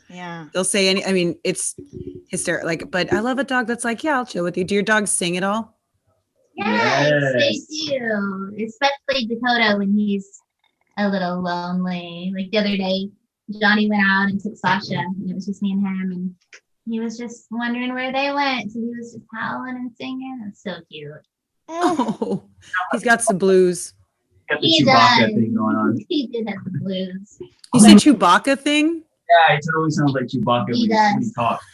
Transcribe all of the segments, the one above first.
Yeah. They'll say I mean, it's hysterical. Like, but I love a dog that's like, yeah, I'll chill with you. Do your dogs sing at all? Yes, they do. Especially Dakota when he's a little lonely. Like the other day, Johnny went out and took Sasha, and it was just me and him, and he was just wondering where they went. So he was just howling and singing. It's so cute. Oh, he's got some blues. Got the Chewbacca thing going on. He did have the blues. You say Chewbacca thing? Yeah, it totally sounds like Chewbacca when he talks.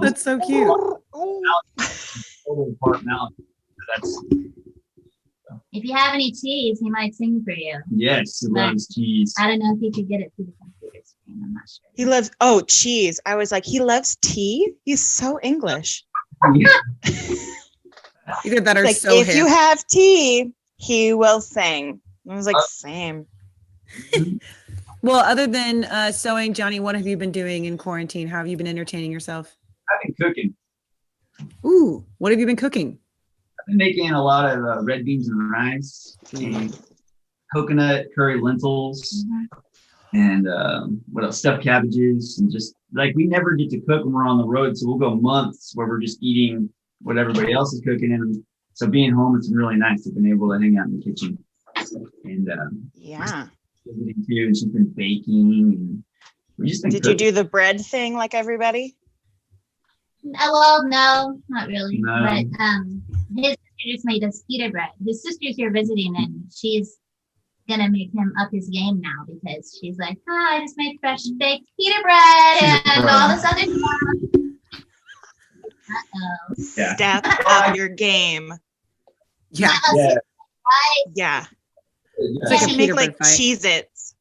That's so cute. If you have any cheese, he might sing for you. Yes, he loves cheese. I don't know if he could get it through the computer screen. I'm not sure. He loves cheese. I was like, he loves tea. He's so English. Either that or like, so if you have tea, he will sing. I was like, same. Well, other than sewing, Johnny, what have you been doing in quarantine? How have you been entertaining yourself? I've been cooking. Ooh, what have you been cooking? I've been making a lot of red beans and rice, and coconut curry lentils, and what else? Stuffed cabbages, and just like we never get to cook when we're on the road, so we'll go months where we're just eating what everybody else is cooking, and so being home, it's been really nice to have been able to hang out in the kitchen, and visiting too, and she's been baking, and we just been Did cooking. you do the bread thing like everybody? Well, no, not really. No. But his sister just made us pita bread. His sister's here visiting, and she's gonna make him up his game now because she's like, I just made fresh baked pita bread and all this other stuff. Yeah. Step up your game. Yeah. Yeah. It's You like a should make Peter like Pan fight. Cheez-Its.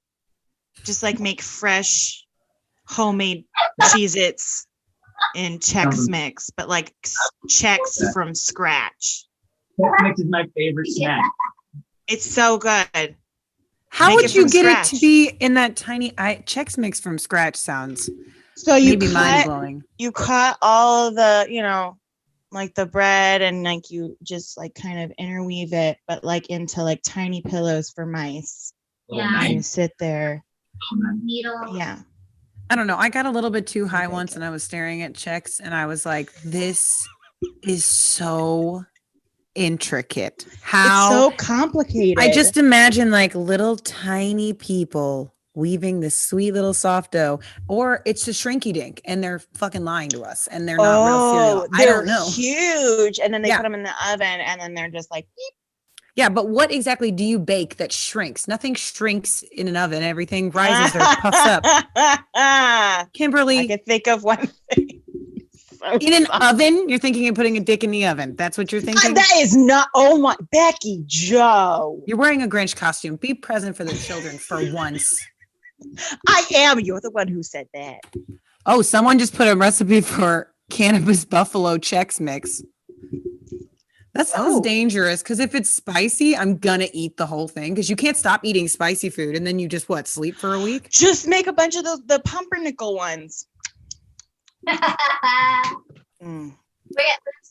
Just like make fresh homemade Cheez-Its in Chex Mix, but like Chex from scratch. Chex Mix is my favorite snack. It's so good. How Make would it you from get scratch. it to be in that tiny Chex Mix from scratch sounds So you maybe mind blowing. You cut all of the, like the bread and like you just like kind of interweave it, but like into like tiny pillows for mice. Yeah. And you sit there. Needle. Yeah. I don't know. I got a little bit too high once and I was staring at Chex and I was like, this is so intricate. How It's so complicated. I just imagine like little tiny people weaving this sweet little soft dough, or it's a shrinky dink and they're fucking lying to us and they're not real cereal. I don't know. Huge. And then they put them in the oven and then they're just like, beep. Yeah, but what exactly do you bake that shrinks? Nothing shrinks in an oven. Everything rises or puffs up. Kimberly, I can think of one thing. In an oven? You're thinking of putting a dick in the oven. That's what you're thinking? That is not, oh my, Becky Joe. You're wearing a Grinch costume. Be present for the children for once. I am. You're the one who said that. Oh, someone just put a recipe for cannabis buffalo Chex Mix. That sounds dangerous because if it's spicy, I'm gonna eat the whole thing because you can't stop eating spicy food and then you just sleep for a week? Just make a bunch of the pumpernickel ones. We're just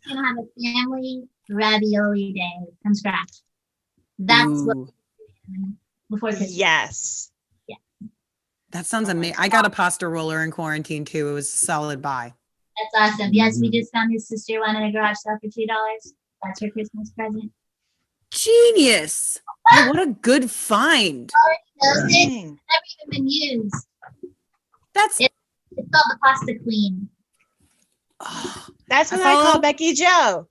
gonna have a family ravioli day from scratch. That's what before Christmas. Yes. Yeah. That sounds amazing. I got a pasta roller in quarantine too. It was a solid buy. That's awesome. Yes, we just found his sister one in a garage sale for $2. That's her Christmas present. Genius. Oh, what a good find. It's never even been used. That's it's called the Pasta Queen. Oh, that's what I call Becky Joe.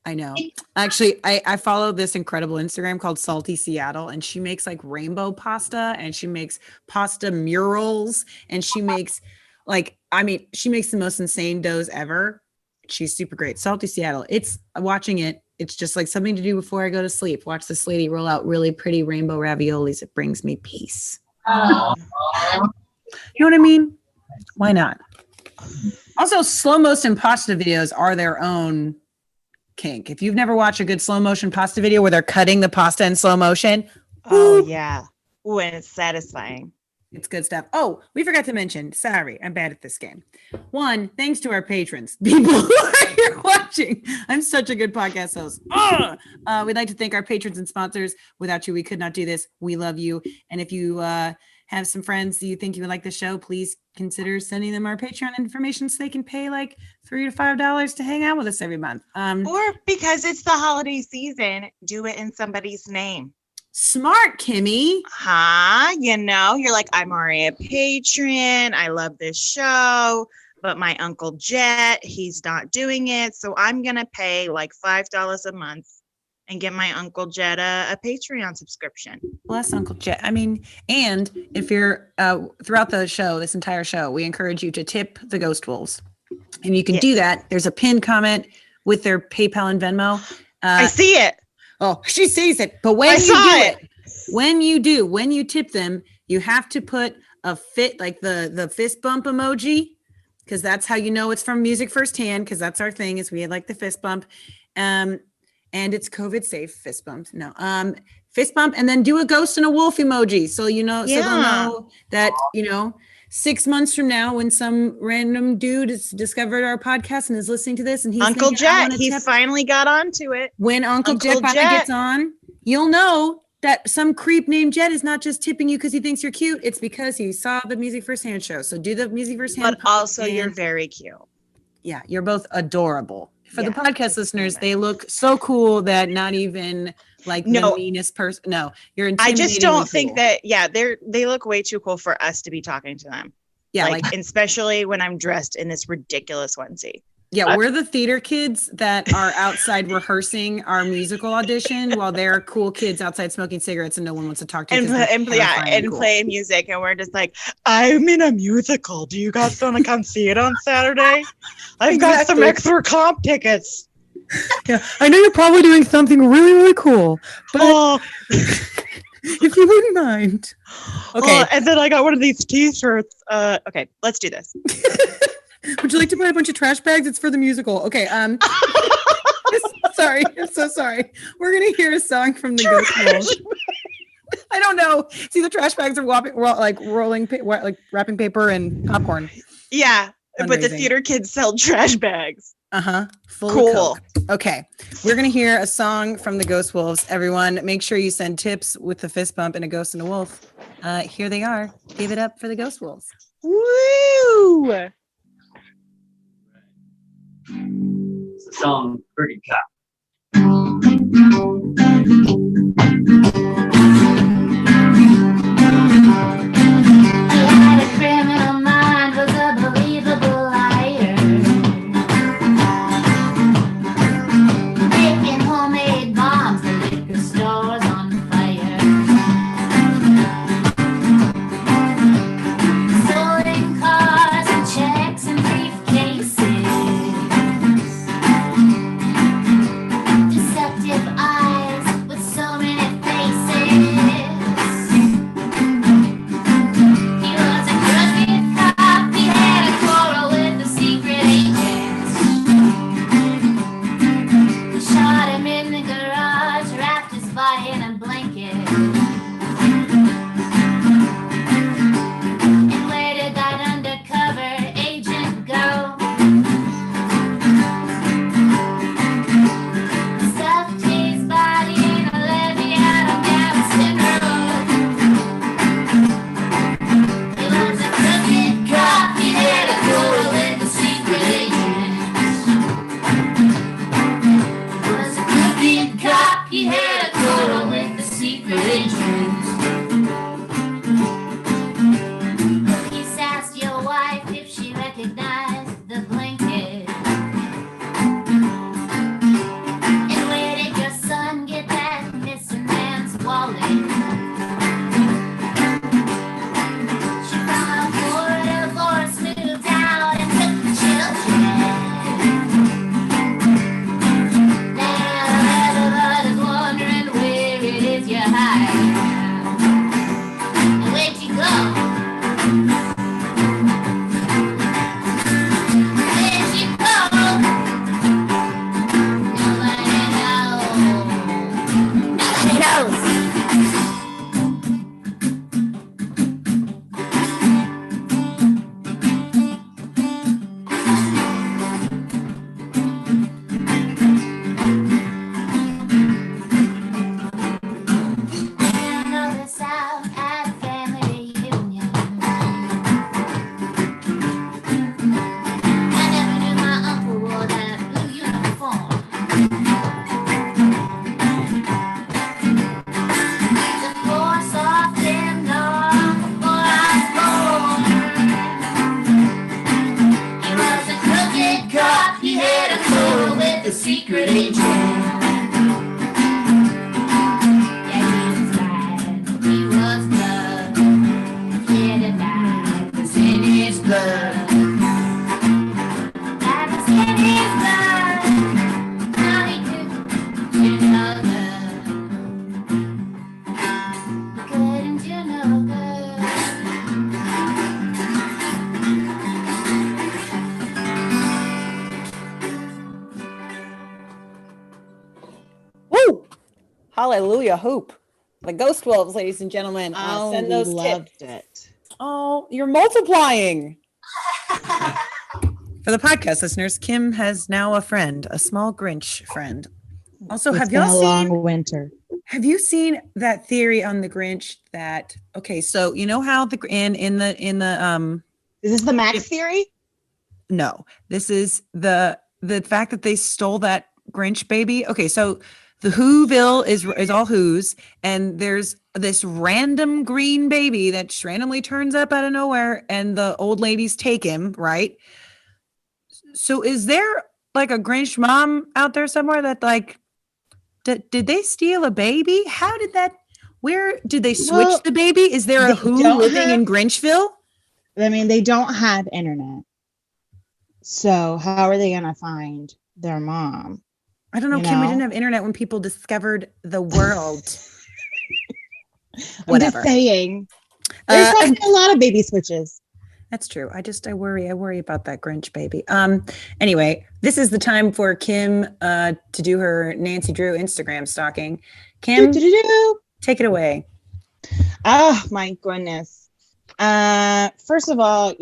I know. Actually, I follow this incredible Instagram called Salty Seattle, and she makes like rainbow pasta and she makes pasta murals and she makes she makes the most insane doughs ever. She's super great. Salty Seattle. It's watching it. It's just like something to do before I go to sleep. Watch this lady roll out really pretty rainbow raviolis. It brings me peace. You know what I mean? Why not? Also, slow motion pasta videos are their own kink. If you've never watched a good slow motion pasta video where they're cutting the pasta in slow motion. Oh, yeah. Ooh, and it's satisfying. It's good stuff. Oh, we forgot to mention, sorry, I'm bad at this game. One, thanks to our patrons, people who are here watching. I'm such a good podcast host. We'd like to thank our patrons and sponsors. Without you, we could not do this. We love you. And if you have some friends that you think you would like the show, please consider sending them our Patreon information so they can pay like $3 to $5 to hang out with us every month. Or because it's the holiday season, do it in somebody's name. Smart, Kimmy. You know, you're like, I'm already a patron. I love this show, but my Uncle Jet, he's not doing it. So I'm going to pay like $5 a month and get my Uncle Jet a Patreon subscription. Bless Uncle Jet. I mean, and if you're throughout the show, this entire show, we encourage you to tip the Ghost Wolves. And you can do that. There's a pinned comment with their PayPal and Venmo. I see it. Oh, she sees it. But when when you tip them, you have to put a the fist bump emoji, because that's how you know it's from Music Firsthand, because that's our thing, is we like the fist bump. And it's COVID safe fist bump. No, fist bump, and then do a ghost and a wolf emoji. So, you know, so they'll know that, 6 months from now, when some random dude has discovered our podcast and is listening to this, and he's Uncle Jet, he finally got onto it. When Uncle Jet finally gets on, you'll know that some creep named Jet is not just tipping you because he thinks you're cute. It's because he saw the Music Firsthand show. So do the Music Firsthand. But also, you're very cute. Yeah, you're both adorable. For the podcast listeners, they look so cool that not even like the meanest person. No, you're intimidatingly I just don't think that. Yeah, they look way too cool for us to be talking to them. Yeah, like especially when I'm dressed in this ridiculous onesie. Yeah, we're the theater kids that are outside rehearsing our musical audition while they're cool kids outside smoking cigarettes and no one wants to talk to and playing music, and we're just like, I'm in a musical. Do you guys want to come see it on Saturday? I've got some extra comp tickets. Yeah, I know you're probably doing something really, really cool, but if you wouldn't mind. Okay, and then I got one of these T-shirts. Okay, let's do this. Would you like to buy a bunch of trash bags? It's for the musical. Okay. Sorry. I'm so sorry. We're going to hear a song from the Ghost Wolves. I don't know. See, the trash bags are rolling, like wrapping paper and popcorn. Yeah. But the theater kids sell trash bags. Cool. Okay. We're going to hear a song from the Ghost Wolves. Everyone, make sure you send tips with the fist bump and a ghost and a wolf. Here they are. Give it up for the Ghost Wolves. Woo! It's a song, Pretty Cop. had a criminal mind, was a believable liar. Making homemade bombs, the liquor stores on fire. Stolen cars and checks and briefcases. Deceptive eyes with so the secret agent. Yeah, he was bad. He was blood. Kid and bad was in his blood. Bad was in his blood. Now he couldn't do no good. Couldn't do no good. Woo! Hallelujah, hope. The Ghost Wolves, ladies and gentlemen. Oh, Send we those loved tips. it. Oh, you're multiplying. For the podcast listeners, Kim has now a friend, a small Grinch friend. Also, It's have been y'all a seen? long winter. Have you seen that theory on the Grinch that? Okay, so you know how the in the Is this the Max theory? no, this is the fact that they stole that Grinch baby. Okay, so the Whoville is all Who's, and there's this random green baby that just randomly turns up out of nowhere, and the old ladies take him, right? So is there like a Grinch mom out there somewhere that like did they steal a baby? How did that? Where did they switch Well, the baby? Is there a they Who don't living have- in Grinchville? I mean, they don't have internet. So how are they going to find their mom? I don't know, You Kim. We know? didn't have internet when people discovered the world. I'm Whatever. just saying. There's probably a lot of baby switches. That's true. I worry about that Grinch baby. Anyway, this is the time for Kim to do her Nancy Drew Instagram stalking. Kim, Do-do-do-do. take it away. Oh my goodness. First of all,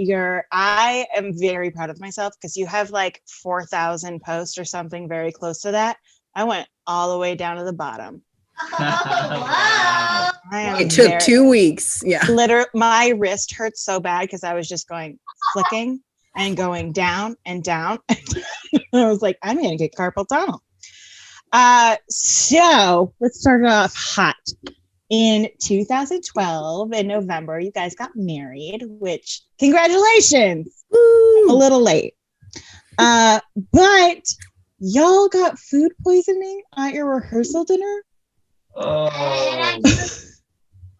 I am very proud of myself because you have like 4,000 posts or something very close to that. I went all the way down to the bottom. Oh, wow. I am It took very- 2 weeks. Yeah. Literally, my wrist hurt so bad because I was just going flicking and going down and down. I was like, I'm gonna get carpal tunnel. So let's start it off hot. In 2012, in November, you guys got married, which congratulations. Woo! A little late. But y'all got food poisoning at your rehearsal dinner? Oh.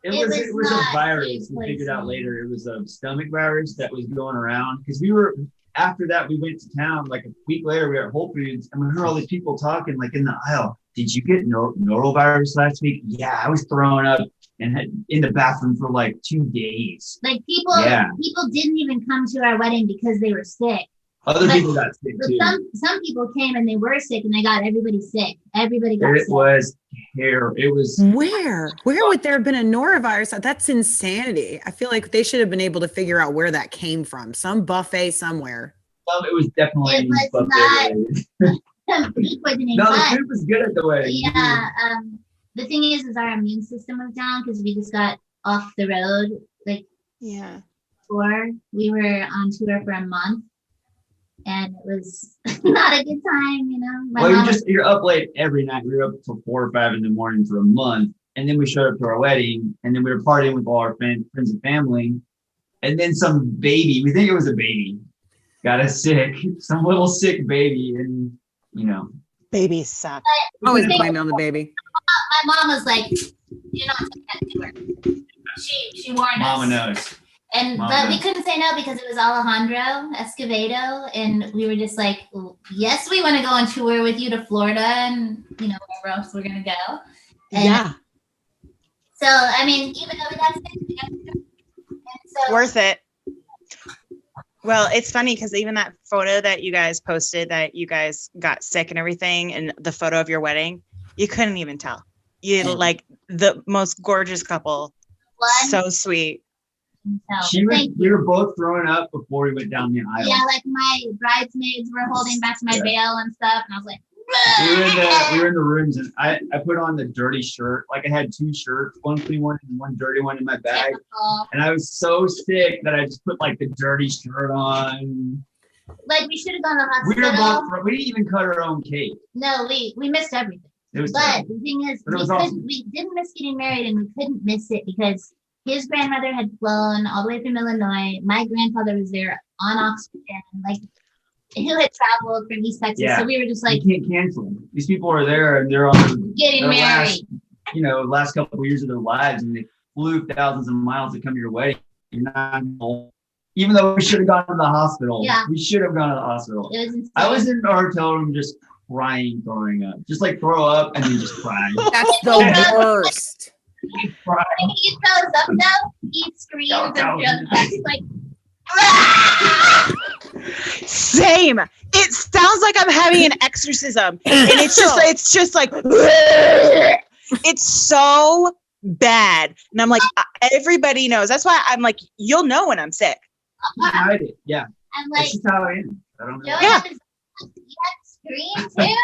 It was a not virus. food We figured out poisoning. later it was a stomach virus that was going around because we were after that we went to town like a week later we were at Whole Foods and we heard all these people talking like in the aisle. Did you get norovirus last week? Yeah, I was throwing up and had in the bathroom for like 2 days. Like people didn't even come to our wedding because they were sick. Other But- people got sick But too. some people came and they were sick and they got everybody sick. Everybody got It sick. was terrible. It was Where would there have been a norovirus? That's insanity. I feel like they should have been able to figure out where that came from. Some buffet somewhere. it was definitely It was buffet not- related. Food poisoning, No, the but food was good at the wedding. yeah, the thing is our immune system was down because we just got off the road like Yeah. tour. We were on tour for a month, and it was not a good time. You know, my Well, mom you're up late every night. We were up till 4 or 5 in the morning for a month, and then we showed up to our wedding, and then we were partying with all our friends and family, and then some baby. We think it was a baby, got us sick. Some little sick baby, and you know. Babies suck. Always blame it on the baby. my mom was like, "You're not taking that tour." She warned Mama us. knows. And Mama but we knows. couldn't say no because it was Alejandro Escovedo, and we were just like, yes, we want to go on tour with you to Florida and wherever else we're gonna go. And Yeah. So I mean, even though we got sick, we got to go. And so Worth it. Well, it's funny because even that photo that you guys posted that you guys got sick and everything, and the photo of your wedding, you couldn't even tell. You like the most gorgeous couple. one, So sweet. so, We were both throwing up before we went down the aisle. yeah, like my bridesmaids were holding back my veil and stuff, and I was like, We were in the rooms, and I put on the dirty shirt. Like I had 2 shirts, one clean one and one dirty one in my bag. typical. And I was so sick that I just put like the dirty shirt on. Like we should have gone to the We were hospital. both. We didn't even cut our own cake. No, we missed everything. It was. But terrible. the thing is, But it we, was couldn't, awesome. we didn't miss getting married, and we couldn't miss it because his grandmother had flown all the way from Illinois. My grandfather was there on oxygen. Like who had traveled from East Texas. Yeah. So we were just like, you can't cancel them. These people are there and they're on getting married. Last couple of years of their lives, and they flew thousands of miles to come to your wedding. You're not, even though we should have gone to the hospital. Yeah. We should have gone to the hospital. It was insane. I was in our hotel room just crying, throwing up. Just like throw up and then just cry. That's the worst. When he throws up though, he screams and throws up. He's like, Same. It sounds like I'm having an exorcism, and it's just like it's so bad. And I'm like, everybody knows. That's why I'm like, you'll know when I'm sick. Hide it. Yeah. I'm like, That's just how I am. I don't know. Joey, Yeah. you had to scream too?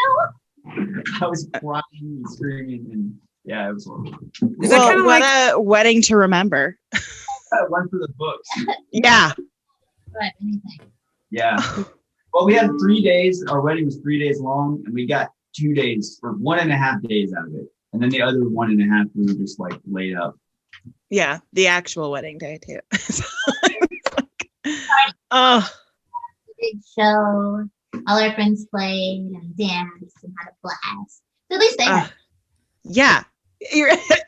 I was crying and screaming, and yeah, it was horrible. Well, what a wedding to remember. One for the books. Yeah. But anything. Yeah. Well, we had 3 days. Our wedding was 3 days long, and we got 2 days or 1.5 days out of it. And then the other 1.5, we were just like laid up. Yeah. The actual wedding day too. Oh. Big show. All our friends played and danced and had a blast. So at least they had. Yeah.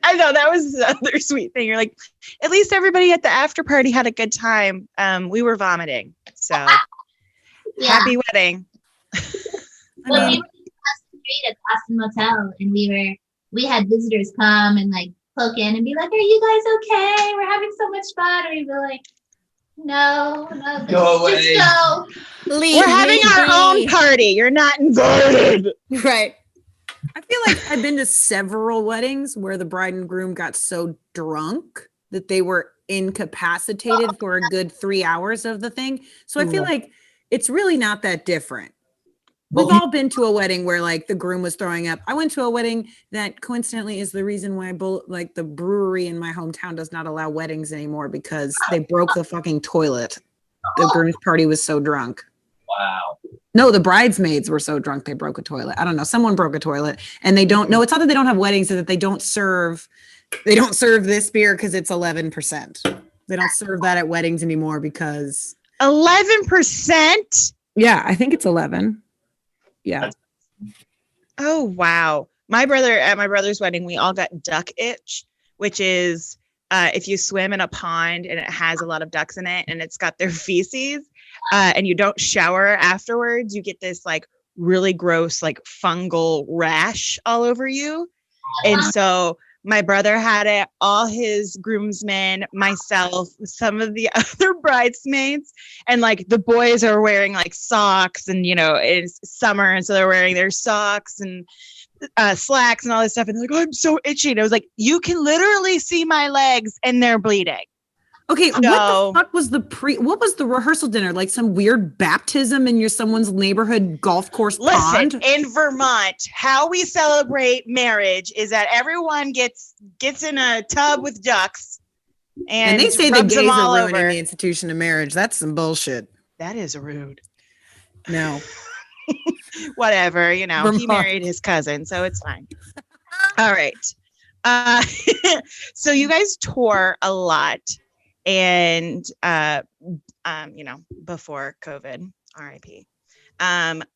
I know that was the other sweet thing. You're like, at least everybody at the after party had a good time. We were vomiting. So happy wedding. Well, we were across the street at Austin Motel, and we had visitors come and like poke in and be like, "Are you guys okay? We're having so much fun." Or we'd be like, "No, Go away. just go." We're having our own party. You're not invited. Right. I feel like I've been to several weddings where the bride and groom got so drunk that they were incapacitated for a good 3 hours of the thing. So I feel like it's really not that different. We've all been to a wedding where like the groom was throwing up. I went to a wedding that coincidentally is the reason why like the brewery in my hometown does not allow weddings anymore, because they broke the fucking toilet. The groom's party was so drunk. Wow. No, the bridesmaids were so drunk they broke a toilet. I don't know. Someone broke a toilet, and they don't know. It's not that they don't have weddings, it's that they don't serve this beer because it's 11%. They don't serve that at weddings anymore because 11%. Yeah, I think it's 11. Yeah. Oh wow. At my brother's wedding, we all got duck itch, which is if you swim in a pond and it has a lot of ducks in it and it's got their feces, and you don't shower afterwards, you get this like really gross, like fungal rash all over you. And so my brother had it, all his groomsmen, myself, some of the other bridesmaids, and like the boys are wearing like socks, and it's summer, and so they're wearing their socks and slacks and all this stuff. And they're like, "Oh, I'm so itchy." And I was like, "You can literally see my legs and they're bleeding." Okay, what the fuck was what was the rehearsal dinner? Like some weird baptism in someone's neighborhood golf course pond? Listen, in Vermont, how we celebrate marriage is that everyone gets in a tub with ducks, and they say the rubs gays them are all ruining over. the institution of marriage. That's some bullshit. That is rude. No. Whatever, he Vermont. married his cousin, so it's fine. All right. So you guys tour a lot. And before COVID, RIP.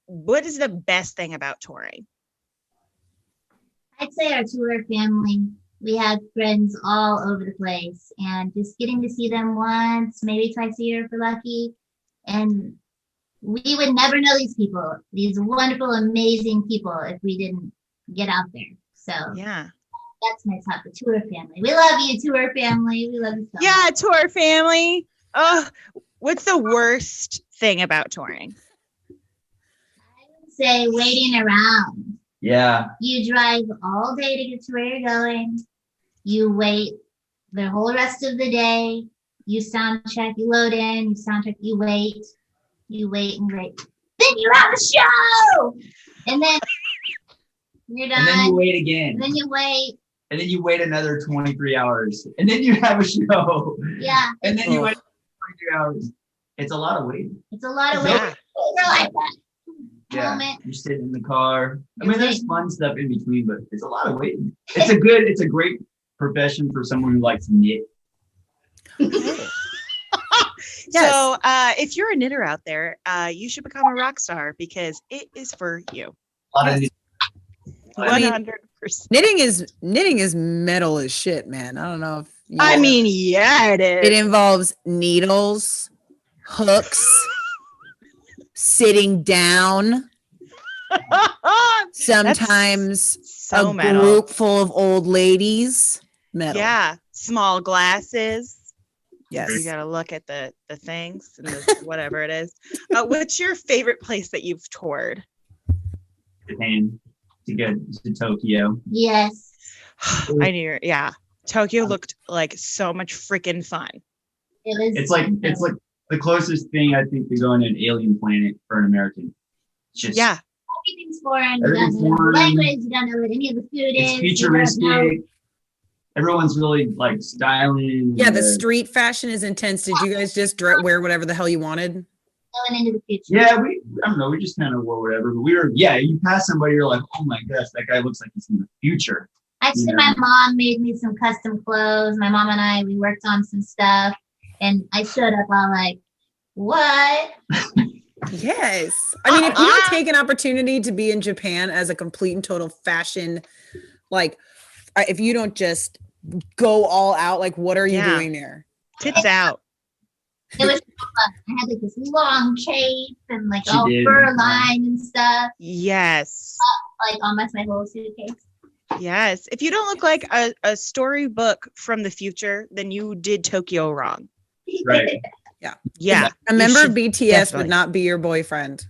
What is the best thing about touring? I'd say our tour family. We have friends all over the place, and just getting to see them once, maybe twice a year if we're lucky. And we would never know these people, these wonderful, amazing people, if we didn't get out there. So yeah. That's my top, the tour family. We love you, tour family. We love you so much. much. Tour family. Oh, what's the worst thing about touring? I would say waiting around. Yeah. You drive all day to get to where you're going. You wait the whole rest of the day. You sound check, you load in, you sound check, you wait and wait. Then you have a show. And then you're done. And then you wait again. And then you wait. And then you wait another 23 hours. And then you have a show. Yeah. And then you wait 23 hours. It's a lot of waiting. It's a lot of waiting. We're like that. Yeah. Moment. You're sitting in the car. There's fun stuff in between, but it's a lot of waiting. It's a great profession for someone who likes knit. Yes. So if you're a knitter out there, you should become a rock star because it is for you. A lot of Yes. these- 100%. Knitting is metal as shit, man. I don't know if you I know. mean, yeah, it It is. involves needles, hooks, sitting down, sometimes so a metal. group full of old ladies. Metal. Yeah, small glasses. Yes. You got to look at the things and whatever it is. What's your favorite place that you've toured? Japan to go to Tokyo. Yes. I knew. Yeah, Tokyo looked like so much freaking fun. It was. It's like the closest thing I think to going to an alien planet for an American. It's just Yeah, Everything's foreign. Everything's You don't know foreign. the language. You don't know what any of the food it's is. futuristic. Everyone's really like styling. Yeah, and, the street fashion is intense. Did you guys just wear whatever the hell you wanted? Going into the future. Yeah, I don't know. We just kind of wore whatever. But you pass somebody, you're like, oh my gosh, that guy looks like he's in the future. Actually, Yeah. my mom made me some custom clothes. My mom and I, we worked on some stuff, and I showed up all like, "What?" Yes. I mean, if you don't take an opportunity to be in Japan as a complete and total fashion, like, if you don't just go all out, like, what are you Yeah. doing there? tits out. It was so fun. I had like this long cape and like She all did. fur lined and stuff, Yes, like almost my whole suitcase. yes. If you don't look like a storybook from the future, then you did Tokyo wrong. Right. Yeah, A member of should BTS definitely. would not be your boyfriend.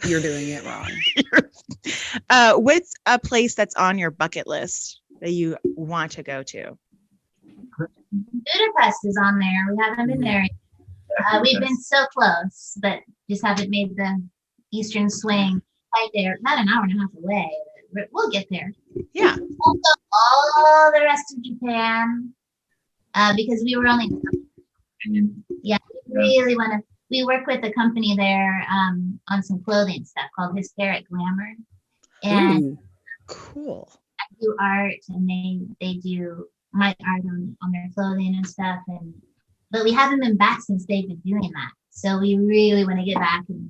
You're doing it wrong. What's a place that's on your bucket list that you want to go to? Budapest is on there. We haven't been there. We've been so close, but just haven't made the eastern swing right there. About an hour and a half away. But we'll get there. Yeah. Also, all the rest of Japan, because we were only And really want to. We work with a company there on some clothing stuff called Hysteric Glamour, and Ooh. Cool. I do art, and they do my art on their clothing and stuff. But we haven't been back since they've been doing that. So we really want to get back and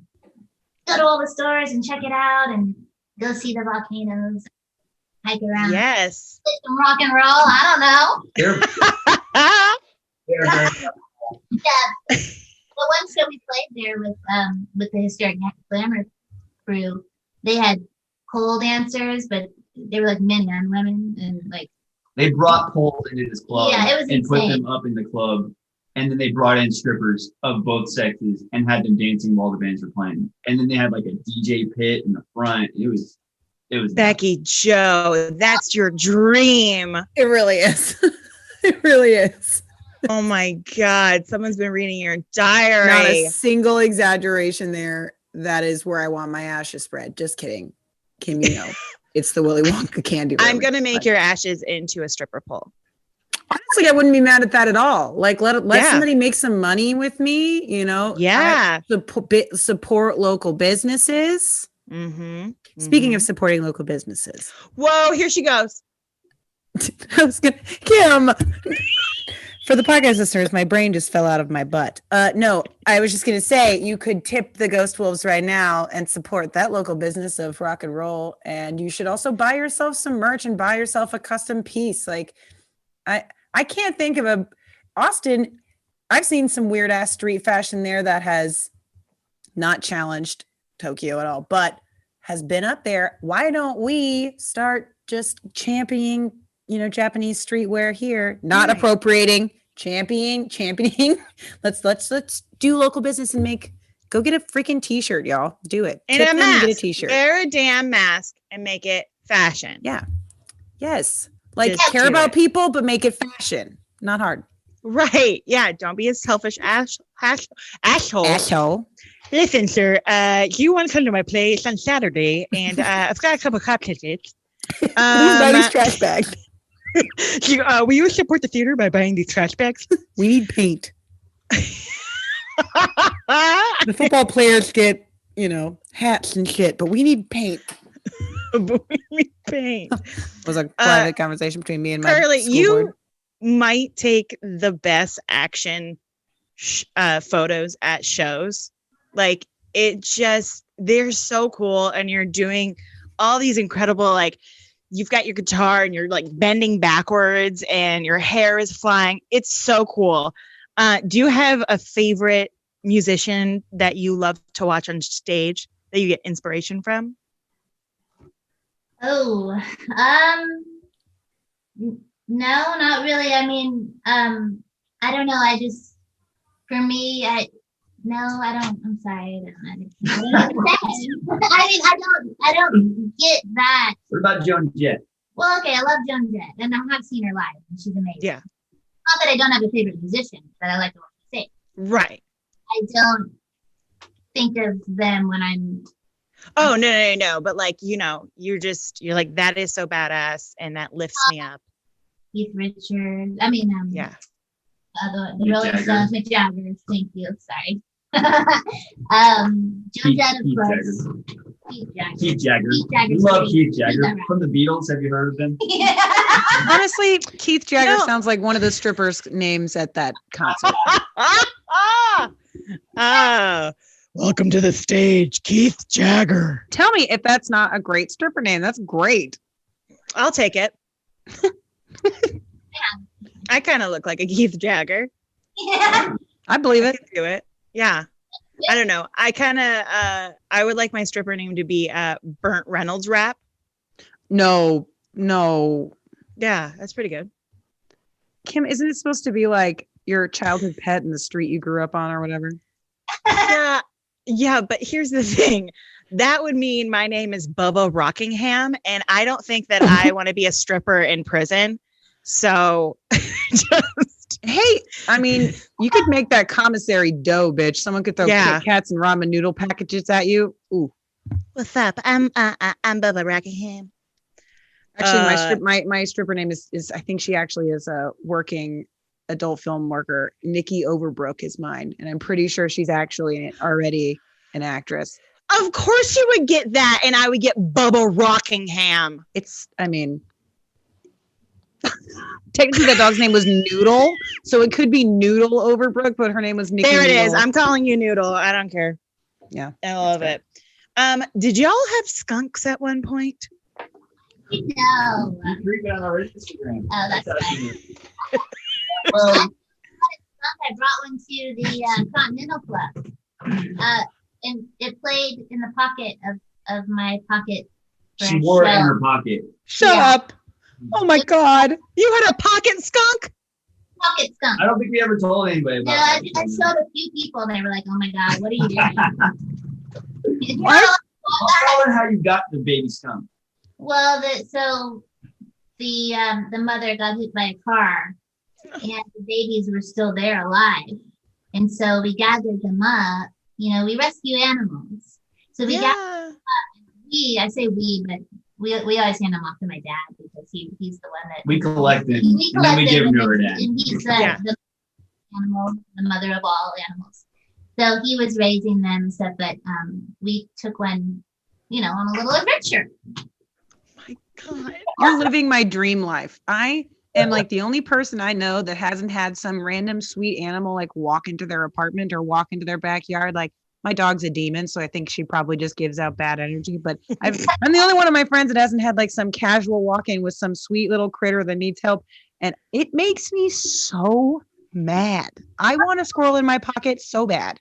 go to all the stores and check it out, and go see the volcanoes, hike around, Yes. play some rock and roll. I don't know. they're very Yeah. But one show we played there with the Hysteric Glamour crew, they had pole dancers, but they were like men and women, and like they brought poles into this club Yeah, it was and put insane. them up in the club. And then they brought in strippers of both sexes and had them dancing while the bands were playing. And then they had like a DJ pit in the front. It was Becky Joe, that's your dream. It really is. It really is. Oh my God. Someone's been reading your diary. Not a single exaggeration there. That is where I want my ashes spread. Just kidding. Kim, you know, it's the Willy Wonka candy. I'm room. going to make But your ashes into a stripper pole. honestly, I wouldn't be mad at that at all. Like, let Yeah. somebody make some money with me, you know? Yeah. Support local businesses. Mm-hmm. Speaking of supporting local businesses, Whoa, here she goes. I was gonna Kim. For the podcast listeners, my brain just fell out of my butt. No, I was just gonna say you could tip the Ghost Wolves right now and support that local business of rock and roll. And you should also buy yourself some merch and buy yourself a custom piece. Like, I can't think of Austin. I've seen some weird ass street fashion there that has not challenged Tokyo at all, but has been up there. Why don't we start just championing, Japanese streetwear here? Not Right. appropriating, championing. Let's do local business and go get a freaking t-shirt, y'all. Do it. And Tip a them and get a mask. t-shirt. Wear a damn mask and make it fashion. Yeah. Yes. Like, Just care do about it. people, but make it fashion. Not hard. Right. Yeah. Don't be a selfish asshole. Asshole. Listen, sir, you want to come to my place on Saturday, and I've got a couple cop tickets. Please buy these trash bags. Will you support the theater by buying these trash bags? We need paint. The football players get, hats and shit, but we need paint. Paint. It was a private conversation between me and my Carly, school you board. might take the best action photos at shows. Like they're so cool, and you're doing all these incredible, like you've got your guitar and you're like bending backwards and your hair is flying. It's so cool. Do you have a favorite musician that you love to watch on stage that you get inspiration from? Oh, no, not really. I mean, I don't know. For me, I don't. I'm sorry. I don't know what to say. I mean, I don't get that. What about Joan Jett? Well, okay, I love Joan Jett, and I have seen her live, and she's amazing. Yeah. Not that I don't have a favorite musician that I like to watch sing. Right. I don't think of them when I'm. Oh, no. But like, you're like, that is so badass, and that lifts me up. Keith Richards. I mean, yeah. The Rolling Stones, Mick Jagger. Thank you. Sorry. Joan Jett, of course. Keith Jagger. Love Keith Jagger. From the Beatles. Have you heard of them? Yeah. Honestly, Keith Jagger sounds like one of the strippers' names at that concert. Welcome to the stage, Keith Jagger. Tell me if that's not a great stripper name. That's great. I'll take it. I kind of look like a Keith Jagger. Yeah. I believe it. Do it. Yeah. I don't know. I would like my stripper name to be Burnt Reynolds Rap. No. Yeah, that's pretty good. Kim, isn't it supposed to be like your childhood pet in the street you grew up on or whatever? Yeah, but here's the thing. That would mean my name is Bubba Rockingham, and I don't think that I want to be a stripper in prison. So hey, I mean, you could make that commissary dough, bitch. Someone could throw Kit Kats and ramen noodle packages at you. Ooh. What's up? I'm Bubba Rockingham. Actually, my stripper name is I think she actually is a working adult film worker. Nikki Overbrook is mine, and I'm pretty sure she's actually already an actress. Of course you would get that, and I would get Bubba Rockingham. Technically that dog's name was Noodle, so it could be Noodle Overbrook, but her name was Nikki. There it Noodle. is. I'm calling you Noodle. I don't care. Yeah, I love it. Did y'all have skunks at one point? No. You creeping on our Instagram. Oh, that's fine. Well, I brought one to the Continental Club, and it played in the pocket of my pocket. she wore it in her pocket. Shut up. Oh my God. You had a pocket skunk? Pocket skunk. I don't think we ever told anybody about I that. showed a few people, and they were like, "Oh my God, what are you doing?" What? Tell her how you got the baby skunk. Well, the mother got hit by a car, and the babies were still there alive, and so we gathered them up. We rescue animals, so we gathered them up. I say we, but we always hand them off to my dad because he's the one that we collect them, and then we give them to her dad. And he's the animal, the mother of all animals. So he was raising them and stuff, but we took one, on a little adventure. My God. You're living my dream life. I am like the only person I know that hasn't had some random sweet animal like walk into their apartment or walk into their backyard. Like my dog's a demon, so I think she probably just gives out bad energy. But I'm the only one of my friends that hasn't had like some casual walk-in with some sweet little critter that needs help. And it makes me so mad. I want a squirrel in my pocket so bad.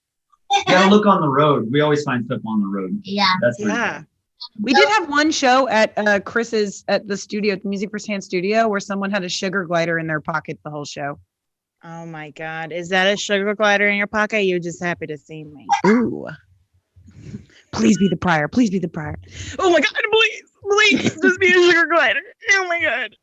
You gotta look on the road. We always find stuff on the road. Yeah. That's We did have one show at Chris's at the studio, Music Firsthand Studio, where someone had a sugar glider in their pocket the whole show. Oh my God. Is that a sugar glider in your pocket? You're just happy to see me. Ooh. Please be the prior. Please be the prior. Oh my God, please just be a sugar glider. Oh my God.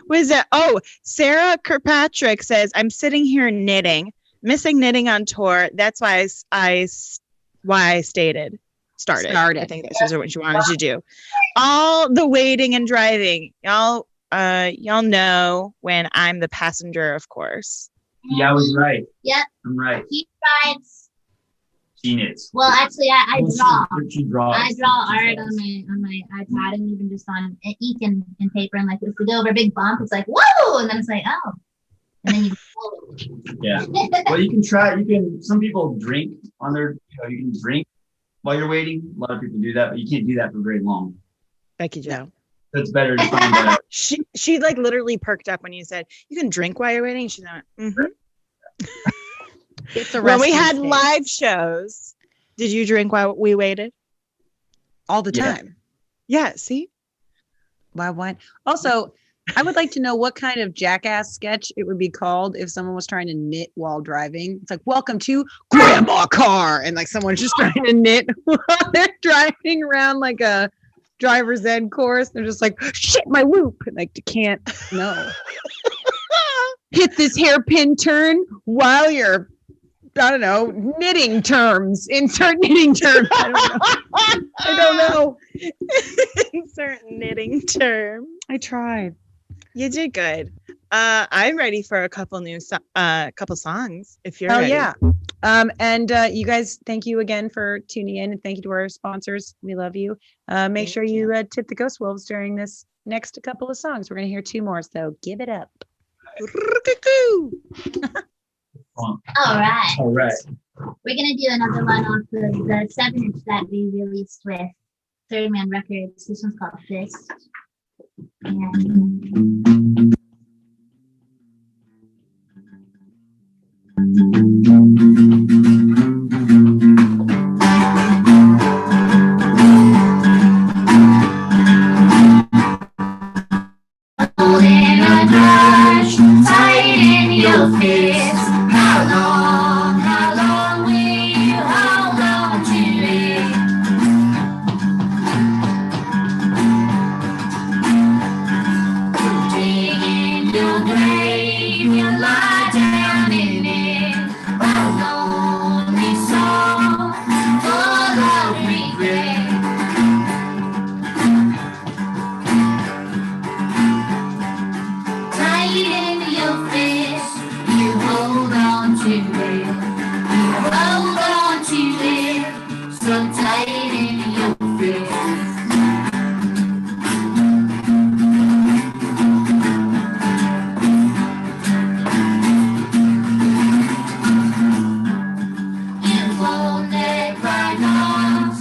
What is that? Oh, Sarah Kirkpatrick says, I'm sitting here knitting, missing knitting on tour. That's why I started. I think this is what she wanted to do. All the waiting and driving. Y'all know when I'm the passenger, of course. Yeah, I was right. Yep. I'm right. He drives. She knits. Well, actually, I draw. She draws. I draw art on my iPad and even just on ink and paper. And like if we go over a big bump, it's like whoa, and then it's like oh. And then you Yeah. Well, you can try. Some people drink on their. You can drink while you're waiting. A lot of people do that, but you can't do that for very long. Becky Joe. So it's better to find out. She like literally perked up when you said you can drink while you're waiting. She went, It's a when we resting had state. live shows, did you drink while we waited? all the Yeah. time. Yeah, see? Why? What? Also, I would like to know what kind of jackass sketch it would be called if someone was trying to knit while driving. It's like, welcome to Grandma Car. And like someone's just trying to knit while they're driving around like a driver's ed course. They're just like, shit, my loop. And like, you can't, no. Hit this hairpin turn while you're, I don't know, knitting terms. Insert knitting terms. I don't know. Insert knitting term. I tried. You did good. I'm ready for a couple couple songs if you're Oh ready. yeah. And you guys, thank you again for tuning in, and thank you to our sponsors. We love you. Make Thank sure you tip the Ghost Wolves during this next couple of songs. We're gonna hear 2 more, so give it up. All right. All right. We're gonna do another one off of the 7-inch that we released with Third Man Records. This one's called Fist. And holding a grudge tight in your fist. How long will you hold on to it? Dig in your grave, you lie down in it. A lonely soul full of regret. Tight into your fist, you hold on to it. You hold on to it, so tight into your fist. You won't let bygones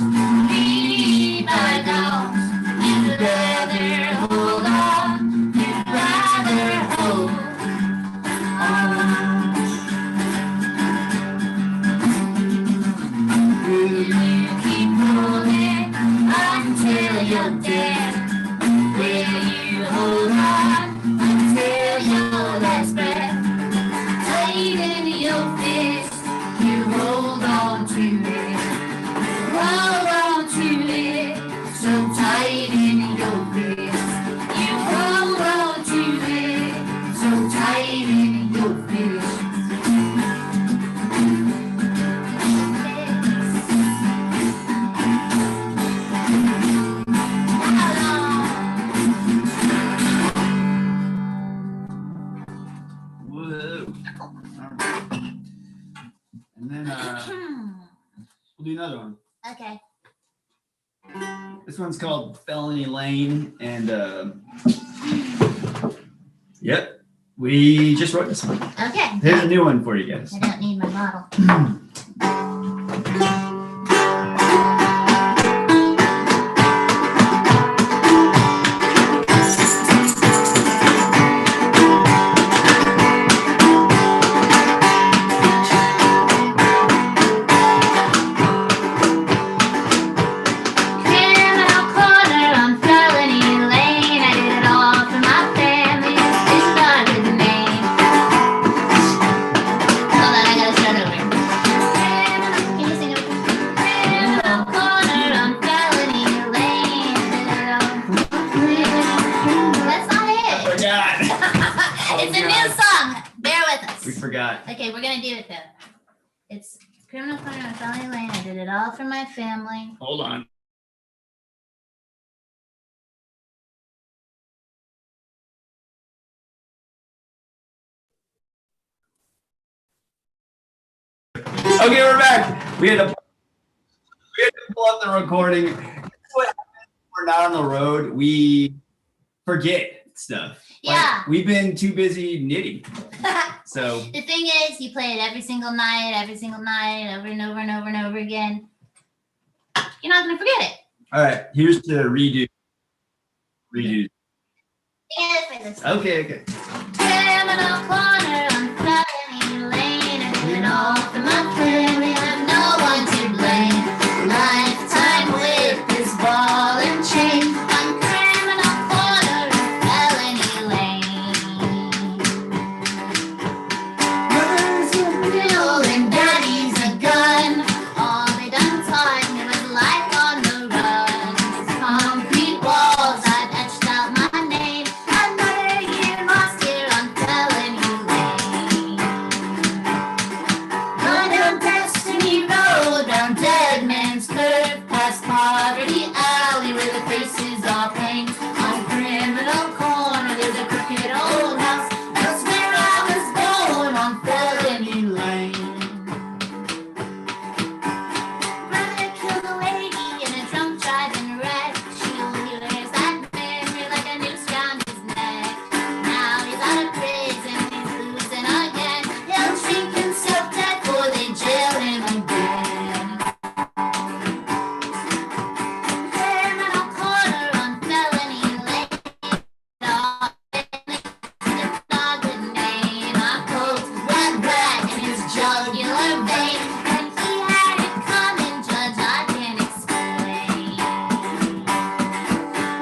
be bygones. You'd rather hold on. You'd rather hold on. Will you keep holding until you're dead? Will you hold on until your last breath? Tight in your fist, you hold on to it. Hold on to it, so tight in your fist. You hold on to it, so tight in your fist. Whoa. And then we'll do another one. Okay. This one's called Felony Lane, and yep, we just wrote this one. Okay. Here's a new one for you guys. I don't need my bottle. Criminal corner on Felony Lane. I did it all for my family. It started with me. Hold on, I gotta start over. Can you sing it? Criminal corner on Felony Lane. That's not it. Forgot. It's a new song. Bear with us. We forgot. Okay, we're gonna do it though. It's Criminal corner on Felony Lane. I did it all for my family. Hold on. Okay, we're back. We had to pull up the recording. This is what happens when we're not on the road. We forget stuff. Like, Yeah. we've been too busy knitting. So The thing is, you play it every single night, over and over and over and over again. You're not gonna forget it. all right, here's the redo. Yeah, Okay. Criminal corner on Felony Lane, and then off the monthly, we have no one to blame. Lifetime with this ball and chain on Criminal corner on Felony Lane. Mother's a pill and daddy's a gun. All they done taught me was life on the run. These concrete walls, I've etched out my name. Another year lost here on Felony Lane. Run down Destiny Road, down Dead Man's Curve, past Poverty Alley where the faces all paint. On Criminal Corner, there's a crooked old house. That's where I was born on Felony Lane. Brother killed a lady in a drunk driving wreck. He wears that memory like a noose round his neck. Now he's out of prison, he's losing again. He'll drink himself dead before they jail him again. Criminal corner on Felony Lane. Dog with name. I poked that rat in his jugular vein. And he had it coming, Judge, I can't explain.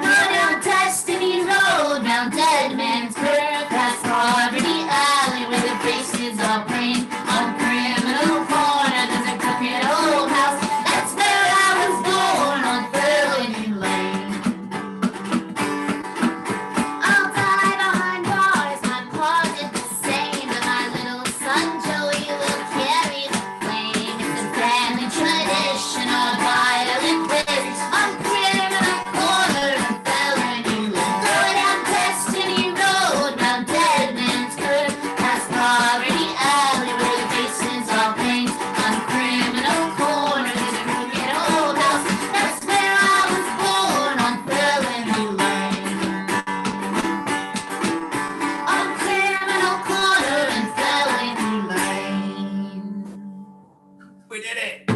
Go down Destiny Road, round Dead Man's Curve, past Poverty Alley where the faces all plain. On Criminal Corner, there's a crooked old house. That's where I was born on Felony Lane. I'll die behind bars, my pa did the same, but my little son Joey will carry the flame. It's a family tradition, our violent ways. On Criminal Corner and Felony Lane. Go down Destiny Road, round Dead Man's Curve, past Poverty Alley where the faces all paint. On Criminal Corner, there's a crooked old house. That's where I was born on Felony Lane. On Criminal Corner and Felony Lane. we did it.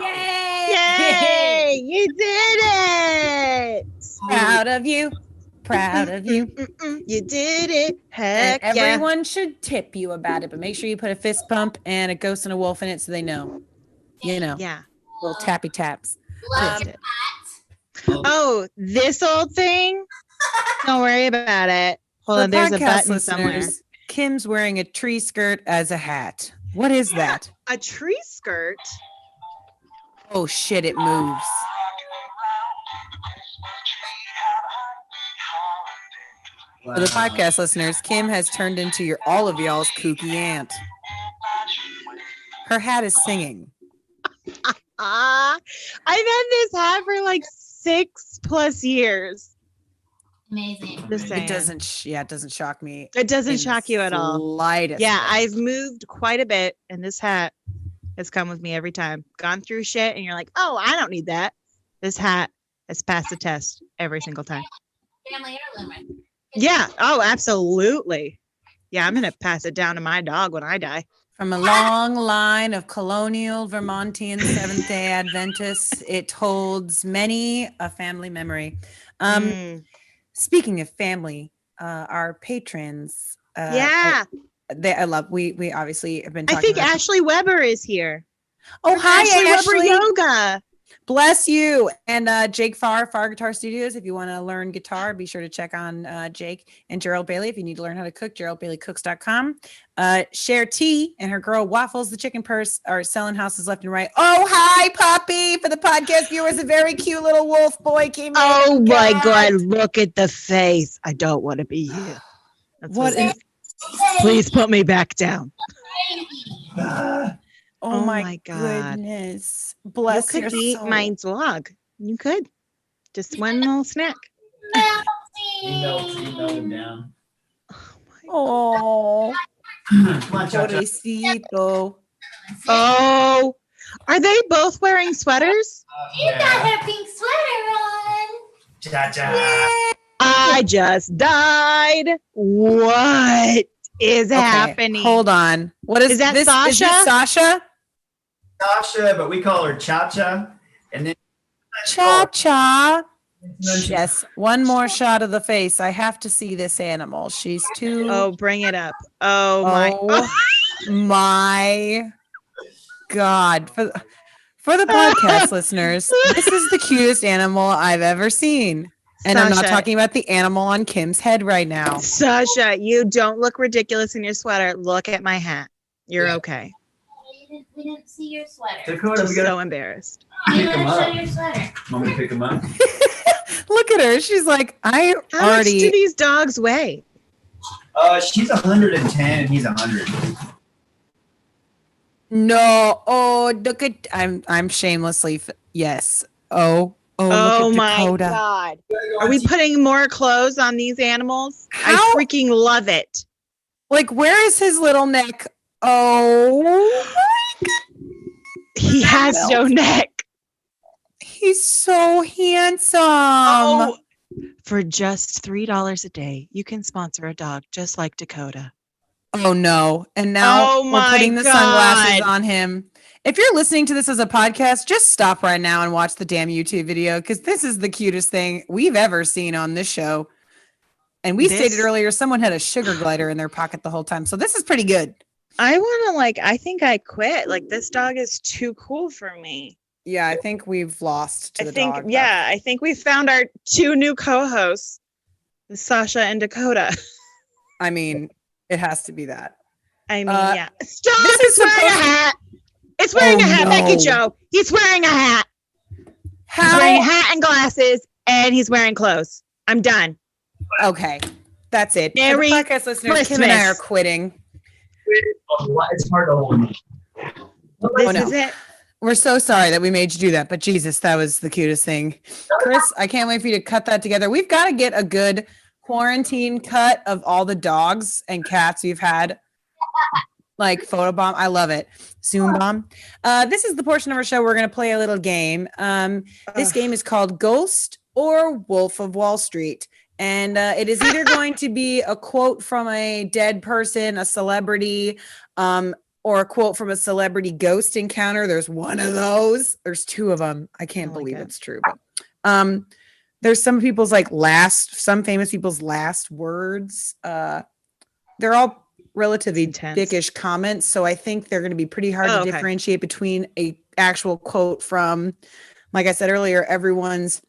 Yay! You did it! Proud of you. Proud of you. You did it. And Heck yeah. everyone should tip you about it, but make sure you put a fist pump and a ghost and a wolf in it so they know. You know, Yeah. little tappy taps. Love Did it. it. Oh, this old thing? Don't worry about it. Hold For on, there's a podcast button somewhere. listeners, Kim's wearing a tree skirt as a hat. What is that? A tree skirt? Oh shit, it moves. Wow. For the podcast listeners, Kim has turned into all of y'all's kooky aunt. Her hat is singing. I've had this hat for like 6+ years. Amazing. Just saying. It doesn't shock me. It doesn't in shock you at all. Slightest Yeah, bit. I've moved quite a bit, and this hat has come with me every time. Gone through shit, and you're like, oh, I don't need that. This hat has passed the test every single time. Family heirloom, right? Yeah. Oh, absolutely. Yeah, I'm gonna pass it down to my dog when I die. From a long line of colonial Vermontian Seventh-day Adventists, it holds many a family memory. Mm. Speaking of family, our patrons. Yeah. We obviously have been I talking think about. Ashley Weber is here. Oh, hi, Ashley Ashley. Weber Yoga. Bless you. And Jake Farr Guitar Studios. If you want to learn guitar, be sure to check on Jake and Gerald Bailey. If you need to learn how to cook, GeraldBaileyCooks.com. Cher T and her girl Waffles, the chicken purse, are selling houses left and right. Oh, hi, Poppy. For the podcast viewers, a very cute little wolf boy came in. Oh my God, look at the face. I don't want to be you. That's What it is- is. Please put me back down. Oh, Oh my my God. goodness. You Bless could your eat soul. my vlog. You could. Just one little snack. You melted down. Oh, Come on, Cha-Cha. pobrecito. Oh, are they both wearing sweaters? You got her pink sweater on. Cha-Cha. I just died. What is happening? Hold on. What is that? This? Sasha? Is this Sasha? Sasha, but we call her Cha-Cha. And then Cha-Cha. Yes. One more shot of the face. I have to see this animal. She's too. Oh, bring it up. Oh my. My God. For the podcast listeners, this is the cutest animal I've ever seen. And I'm not Sasha. talking about the animal on Kim's head right now. Sasha, you don't look ridiculous in your sweater. Look at my hat. You're okay. We didn't see your sweater. Dakota, Just we gotta so embarrassed. You pick him gotta show up. your sweater. Want me to pick him up? Look at her. She's like, I How much do already. these dogs weigh? She's 110 and he's 100. No. Oh, look at. I'm shamelessly. Yes. Oh. Oh Look at my Dakota. God. Are we putting more clothes on these animals? I How? freaking love it. Like, where is his little neck? Oh. He has no neck. He's so handsome. Oh, for just $3 a day, you can sponsor a dog just like Dakota. Oh no. And now Oh we're my putting the sunglasses God. on him. If you're listening to this as a podcast, just stop right now and watch the damn YouTube video because this is the cutest thing we've ever seen on this show. And we stated earlier someone had a sugar glider in their pocket the whole time. So this is pretty good. I want to I think I quit. Like, this dog is too cool for me. Yeah, I think we've lost to the dog. I think we found our two new co-hosts, Sasha and Dakota. I mean, it has to be that. I mean, yeah. Stop! this It's is wearing a supposed- hat. It's wearing Oh, a hat, no. Becky Joe. He's wearing a hat. He's wearing a hat and glasses, and he's wearing clothes. I'm done. Okay, that's it. For Merry the podcast listeners, Kim and I are Christmas. quitting. It's hard to hold him. This no. is it. We're so sorry that we made you do that, but Jesus, that was the cutest thing. Chris, I can't wait for you to cut that together. We've got to get a good quarantine cut of all the dogs and cats we've had. Like photobomb. I love it. Zoom bomb. This is the portion of our show where we're going to play a little game. This game is called Ghost or Wolf of Wall Street. And it is either going to be a quote from a dead person, a celebrity, or a quote from a celebrity ghost encounter. There's one of those. There's two of them. I can't believe it's true. But there's some people's some famous people's last words. They're all relatively Intense. dickish comments. So I think they're going to be pretty hard to differentiate between a actual quote from, like I said earlier, everyone's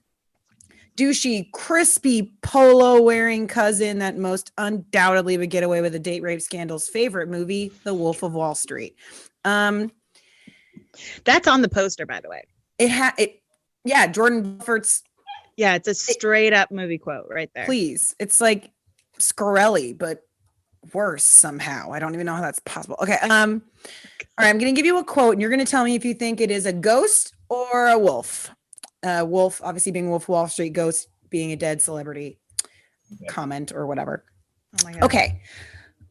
douchey, crispy polo wearing cousin that most undoubtedly would get away with a date rape scandal's favorite movie, The Wolf of Wall Street. That's on the poster, by the way. Jordan Belfort's. Yeah, it's a straight up movie quote right there. Please. It's like Scarelli, but worse somehow. I don't even know how that's possible. Okay. All right, I'm going to give you a quote and you're going to tell me if you think it is a ghost or a wolf. Wolf, obviously being Wolf of Wall Street, ghost being a dead celebrity comment or whatever. Oh my God. Okay.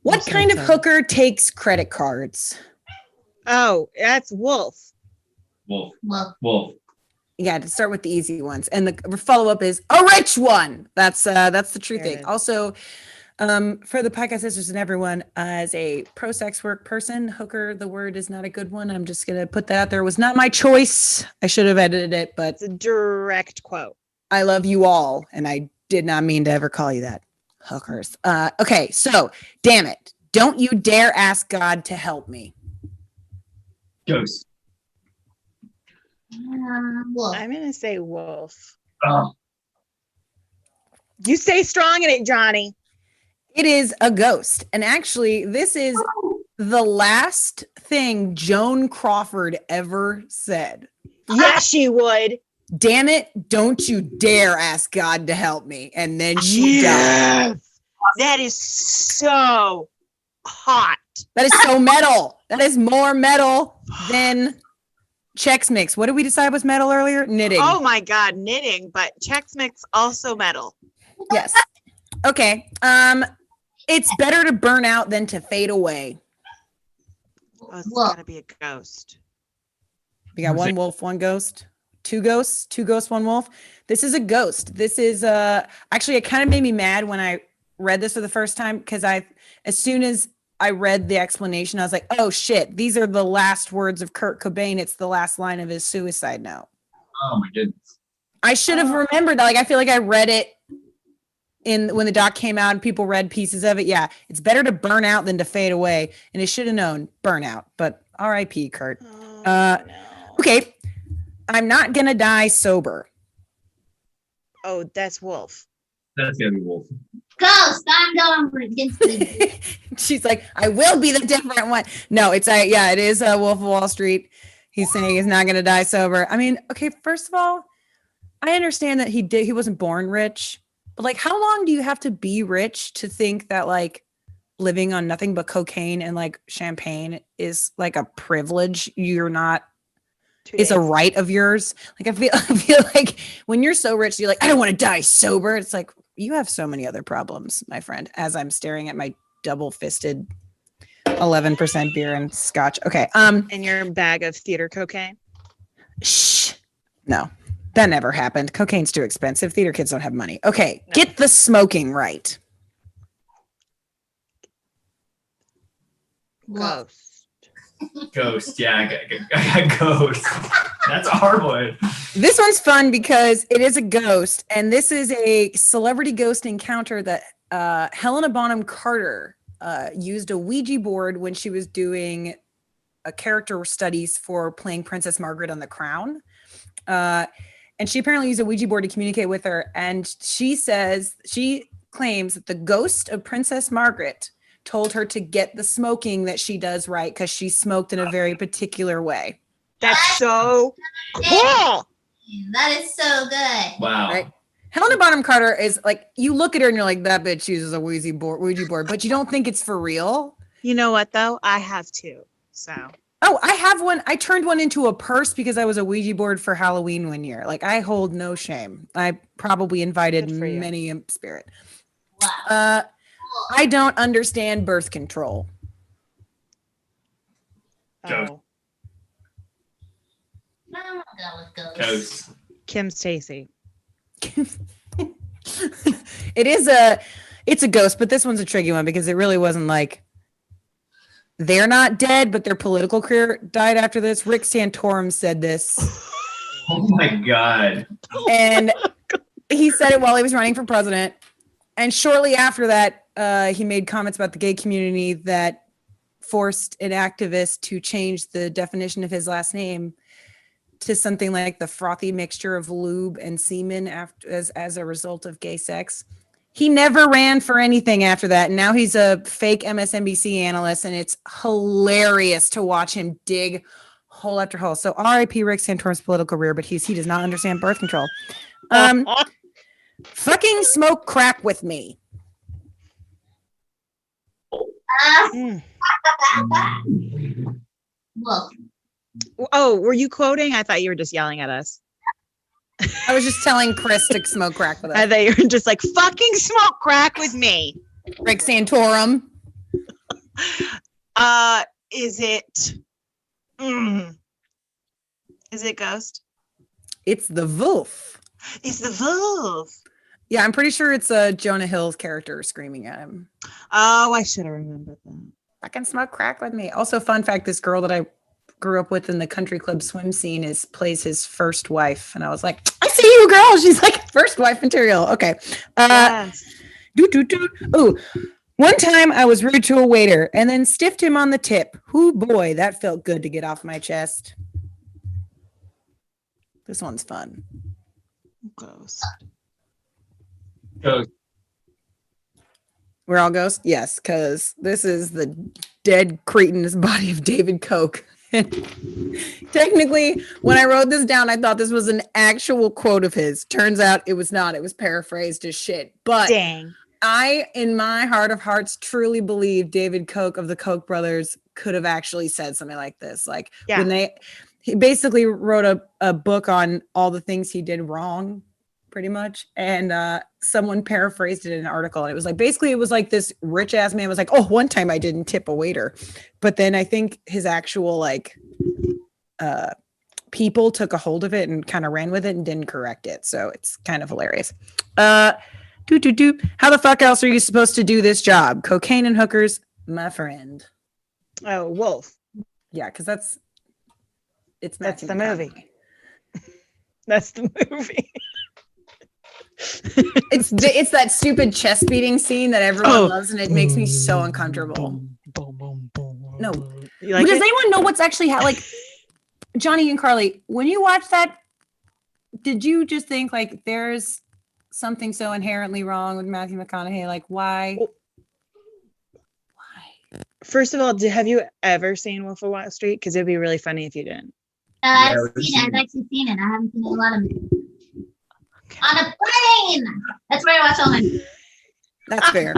What kind of hooker takes credit cards? Oh, that's Wolf. Wolf. Yeah, to start with the easy ones. And the follow-up is a rich one. That's the true There it thing. is. Also, for the podcast sisters and everyone, as a pro-sex work person, hooker, the word is not a good one. I'm just going to put that out there. It was not my choice. I should have edited it, but It's a direct quote. I love you all. And I did not mean to ever call you that. Hookers. Okay, so, damn it. Don't you dare ask God to help me. Ghost. Wolf. I'm going to say Wolf. Oh, You stay strong in it, Johnny. It is a ghost. And actually, this is the last thing Joan Crawford ever said. Yes, she would. Damn it, don't you dare ask God to help me. And then she died. That is so hot. That is so metal. That is more metal than Chex Mix. What did we decide was metal earlier? Knitting. Oh my God, knitting, but Chex Mix also metal. Yes. Okay. It's better to burn out than to fade away. Oh, it's Wolf. gotta be a ghost. We got one wolf, one ghost. Two ghosts, one wolf. This is a ghost. This is actually it kind of made me mad when I read this for the first time because as soon as I read the explanation, I was like, oh shit, these are the last words of Kurt Cobain. It's the last line of his suicide note. Oh my goodness. I should have remembered that. Like, I feel like I read it when the doc came out and people read pieces of it. Yeah, it's better to burn out than to fade away. And it should have known burnout, but R.I.P. Kurt. No. Okay. I'm not gonna die sober. Oh, that's Wolf. That's gotta be Wolf. Ghost. I'm going against the. She's like, I will be the different one. No, it is Wolf of Wall Street. He's saying he's not gonna die sober. I mean, okay, first of all, I understand that he wasn't born rich, but like, how long do you have to be rich to think that like living on nothing but cocaine and like champagne is like a privilege you're not? Is a right of yours. Like I feel like when you're so rich, you're like, I don't want to die sober. It's like, you have so many other problems, my friend, as I'm staring at my double-fisted 11% beer and scotch. Okay. And your bag of theater cocaine. Shh. No, that never happened. Cocaine's too expensive. Theater kids don't have money. Okay. No. Get the smoking right. Ghost. Ghost, yeah, I got Ghost. That's a hard one. This one's fun because it is a ghost, and this is a celebrity ghost encounter that Helena Bonham Carter used a Ouija board when she was doing a character studies for playing Princess Margaret on The Crown. And she apparently used a Ouija board to communicate with her, and she claims that the ghost of Princess Margaret told her to get the smoking that she does right because she smoked in a very particular way. That's so cool. That is so good. Wow. Right? Helena Bonham Carter is like, you look at her and you're like, that bitch uses a Ouija board, but you don't think it's for real. You know what though? I have two. So. Oh, I have one. I turned one into a purse because I was a Ouija board for Halloween one year. Like, I hold no shame. I probably invited many in spirit. Wow. I don't understand birth control. Ghost. I'm gonna go with Ghost. Ghost. Kim Stacy. It's a ghost, but this one's a tricky one because it really wasn't like they're not dead, but their political career died after this. Rick Santorum said this. Oh my God. And he said it while he was running for president. And shortly after that, he made comments about the gay community that forced an activist to change the definition of his last name to something like the frothy mixture of lube and semen as a result of gay sex. He never ran for anything after that. And now he's a fake MSNBC analyst, and it's hilarious to watch him dig hole after hole. So RIP Rick Santorum's political career, but he does not understand birth control. Fucking smoke crack with me. Look. Oh, were you quoting? I thought you were just yelling at us. I was just telling Chris to smoke crack with us. I thought you were just like, fucking smoke crack with me. Rick Santorum. Is it Ghost? It's the Wolf. It's the Wolf. Yeah, I'm pretty sure it's Jonah Hill's character screaming at him. Oh, I should have remembered that. I can smoke crack with me. Also, fun fact, this girl that I grew up with in the country club swim scene plays his first wife. And I was like, I see you, girl. She's like, first wife material. Okay. Yes. Ooh, one time I was rude to a waiter and then stiffed him on the tip. Ooh, boy, that felt good to get off my chest. This one's fun. Ghost. Ghost. We're all ghosts? Yes, because this is the dead cretinous body of David Koch. Technically, when I wrote this down, I thought this was an actual quote of his. Turns out it was not. It was paraphrased as shit. But dang. I, in my heart of hearts, truly believe David Koch of the Koch brothers could have actually said something like this. Like, yeah. When he basically wrote a book on all the things he did wrong, pretty much. And someone paraphrased it in an article. And it was like, basically, it was like this rich ass man was like, oh, one time I didn't tip a waiter. But then I think his actual people took a hold of it and kind of ran with it and didn't correct it. So it's kind of hilarious. How the fuck else are you supposed to do this job? Cocaine and hookers, my friend. Oh, Wolf. Yeah, because that's the McConaughey. movie. That's the movie. It's that stupid chest beating scene that everyone loves, and it makes me so uncomfortable. No, Like does anyone know what's actually like Johnny and Carly? When you watch that, did you just think like there's something so inherently wrong with Matthew McConaughey? Like why? First of all, have you ever seen Wolf of Wall Street? Because it'd be really funny if you didn't. I've seen it. I've actually seen it. I haven't seen a lot of it. On a plane. That's where I watch all my. That's fair.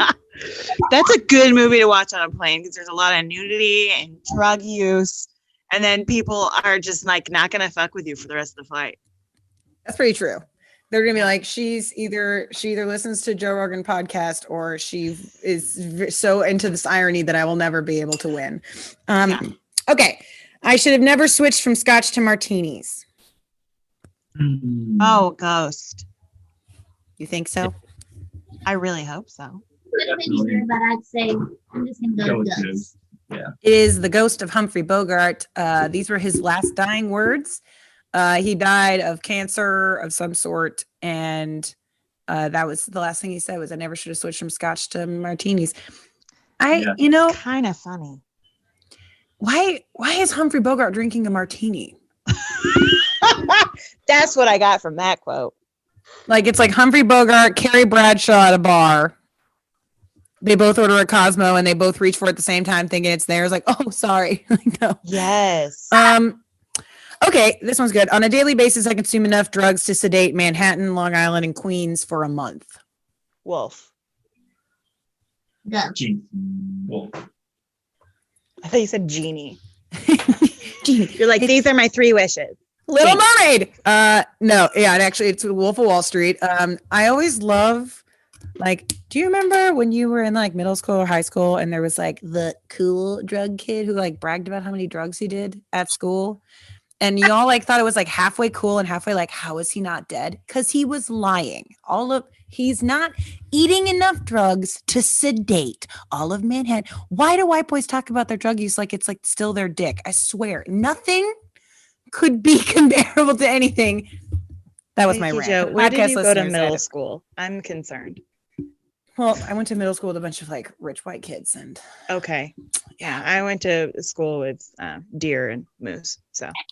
That's a good movie to watch on a plane because there's a lot of nudity and drug use, and then people are just like not gonna fuck with you for the rest of the flight. That's pretty true. They're gonna be like, she either listens to Joe Rogan podcast or she is so into this irony that I will never be able to win. Okay, I should have never switched from scotch to martinis. Oh, Ghost. You think so? I really hope so. Could have been either, but I'd say I'm just gonna go with Ghost. Yeah. It is the ghost of Humphrey Bogart. These were his last dying words. He died of cancer of some sort, and that was the last thing he said was, "I never should have switched from scotch to martinis." Kind of funny. Why is Humphrey Bogart drinking a martini? That's what I got from that quote. Like it's like Humphrey Bogart, Carrie Bradshaw at a bar. They both order a Cosmo and they both reach for it at the same time, thinking it's theirs. Like, oh, sorry. Like, no. Yes. Okay, this one's good. On a daily basis, I consume enough drugs to sedate Manhattan, Long Island, and Queens for a month. Wolf. Ghost. Wolf. I thought you said genie. Genie. You're like, these are my 3 wishes. Little Mermaid. No, yeah, and actually it's Wolf of Wall Street. I always love, like, do you remember when you were in like middle school or high school and there was like the cool drug kid who like bragged about how many drugs he did at school? And y'all like thought it was like halfway cool and halfway like, how is he not dead? Because he was lying. He's not eating enough drugs to sedate all of Manhattan. Why do white boys talk about their drug use like it's like still their dick? I swear, nothing could be comparable to anything. That was my rant. Joe, where did you go to listeners middle school? I'm concerned. Well, I went to middle school with a bunch of like rich white kids, and Okay. Yeah, I went to school with deer and moose.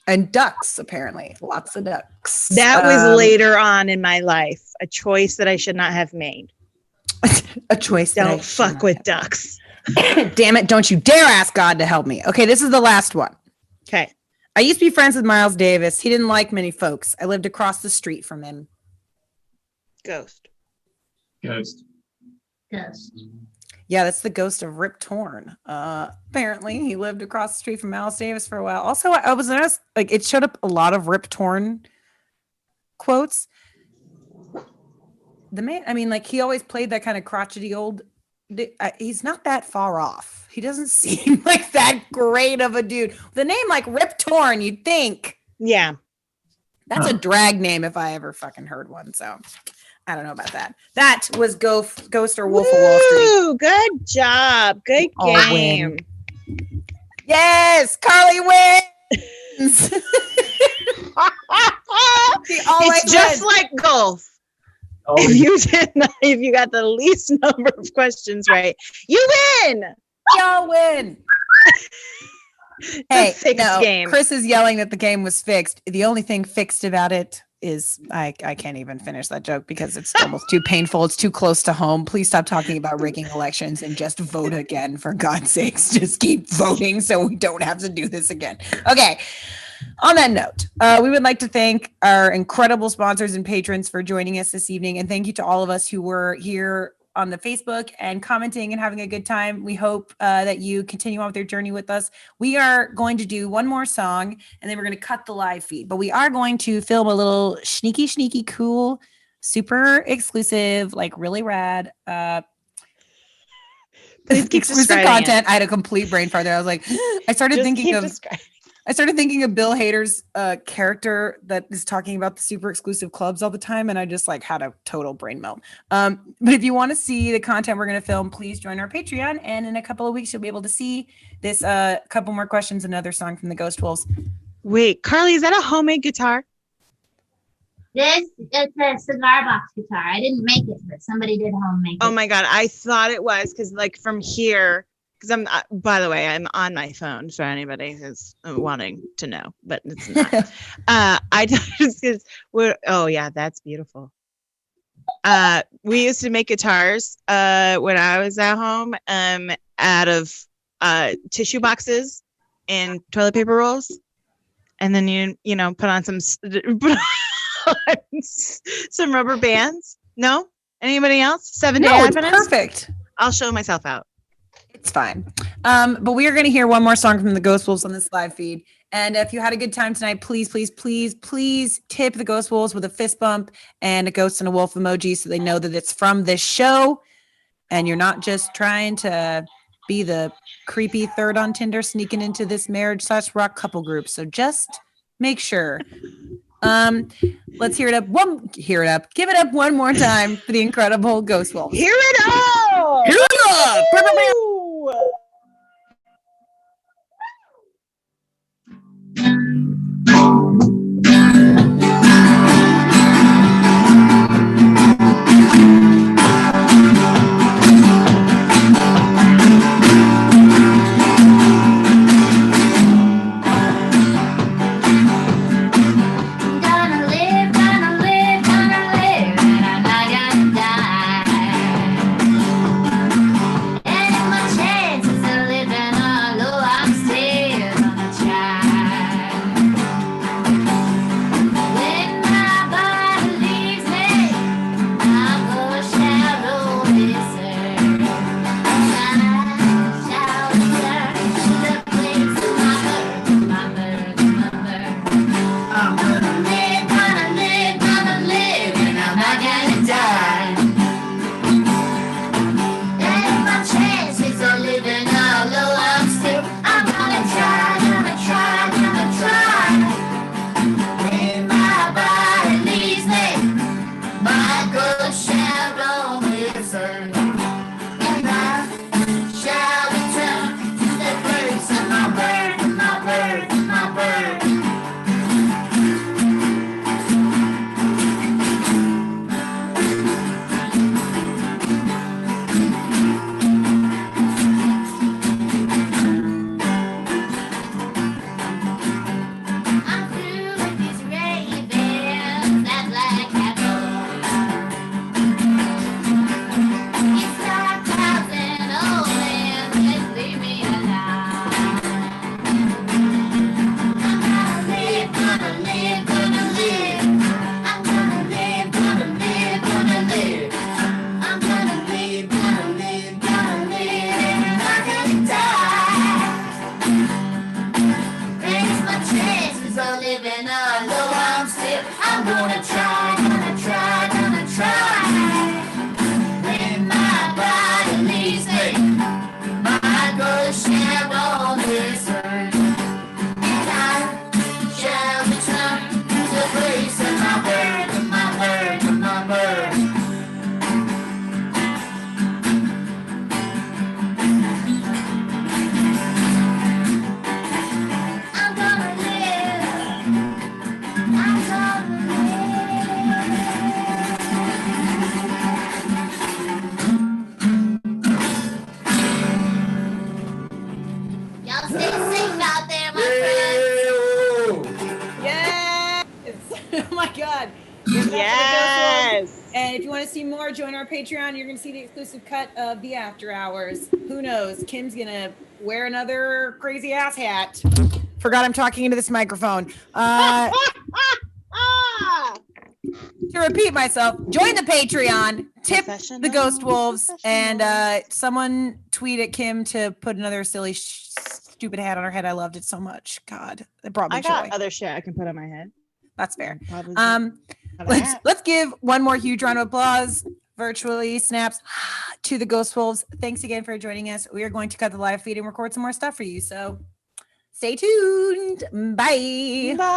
and ducks, apparently. Lots of ducks. That was later on in my life, a choice that I should not have made. a choice. that I Don't should fuck not with have. ducks. Damn it. Don't you dare ask God to help me. Okay, this is the last one. Okay. I used to be friends with Miles Davis. He didn't like many folks. I lived across the street from him. Ghost. Ghost. Yeah, that's the ghost of Rip Torn. Apparently, he lived across the street from Miles Davis for a while. Also, I was asked, like, it showed up a lot of Rip Torn quotes. The man, I mean, like, he always played that kind of crotchety old. He's not that far off. He doesn't seem like that great of a dude. The name, like Rip Torn, you'd think. Yeah. That's a drag name if I ever fucking heard one. So I don't know about that. That was Ghost or Wolf of Wall Street. Ooh, good job. Good I'll game. win. Yes, Carly wins. It's just like golf. If you got the least number of questions right, you win. Y'all win. Hey, no, game. Chris is yelling that the game was fixed. The only thing fixed about it is I can't even finish that joke because it's almost too painful. It's too close to home. Please stop talking about rigging elections and just vote again, for God's sakes. Just keep voting so we don't have to do this again. Okay. On that note, we would like to thank our incredible sponsors and patrons for joining us this evening. And thank you to all of us who were here on the Facebook and commenting and having a good time. We hope that you continue on with your journey with us. We are going to do one more song and then we're going to cut the live feed, but we are going to film a little sneaky, cool, super exclusive, like really rad, exclusive content. I had a complete brain fart there. I was like, I started thinking of I started thinking of Bill Hader's character that is talking about the super exclusive clubs all the time, and I just like had a total brain melt. But if you want to see the content we're going to film, please join our Patreon, and in a couple of weeks you'll be able to see this couple more questions, another song from the Ghost Wolves. Wait, Carly, is that a homemade guitar? It's a cigar box guitar. I didn't make it, but somebody did homemade it. Oh my God, I thought it was because like from here, because I'm, by the way, I'm on my phone for anybody who's wanting to know, but it's not. I just because oh yeah, that's beautiful. We used to make guitars when I was at home out of tissue boxes and toilet paper rolls, and then you know put on some rubber bands. No, anybody else? 7 Day Adventist. Perfect. I'll show myself out. It's fine. But we are going to hear one more song from the Ghost Wolves on this live feed. And if you had a good time tonight, please, please, please, please tip the Ghost Wolves with a fist bump and a ghost and a wolf emoji so they know that it's from this show. And you're not just trying to be the creepy third on Tinder sneaking into this marriage/rock couple group. So just make sure. Let's hear it up. Give it up one more time for the incredible Ghost Wolves. Hear it up! Hear it up! And if you want to see more, join our Patreon. You're going to see the exclusive cut of the After Hours. Who knows? Kim's going to wear another crazy ass hat. Forgot I'm talking into this microphone. To repeat myself, join the Patreon, tip the Ghost Wolves, and someone tweet at Kim to put another silly, stupid hat on her head. I loved it so much. God, it brought me joy. I got other shit I can put on my head. That's fair. Let's give one more huge round of applause, virtually snaps, to the Ghost Wolves. Thanks again for joining us. We are going to cut the live feed and record some more stuff for you. So Stay tuned. Bye. Bye.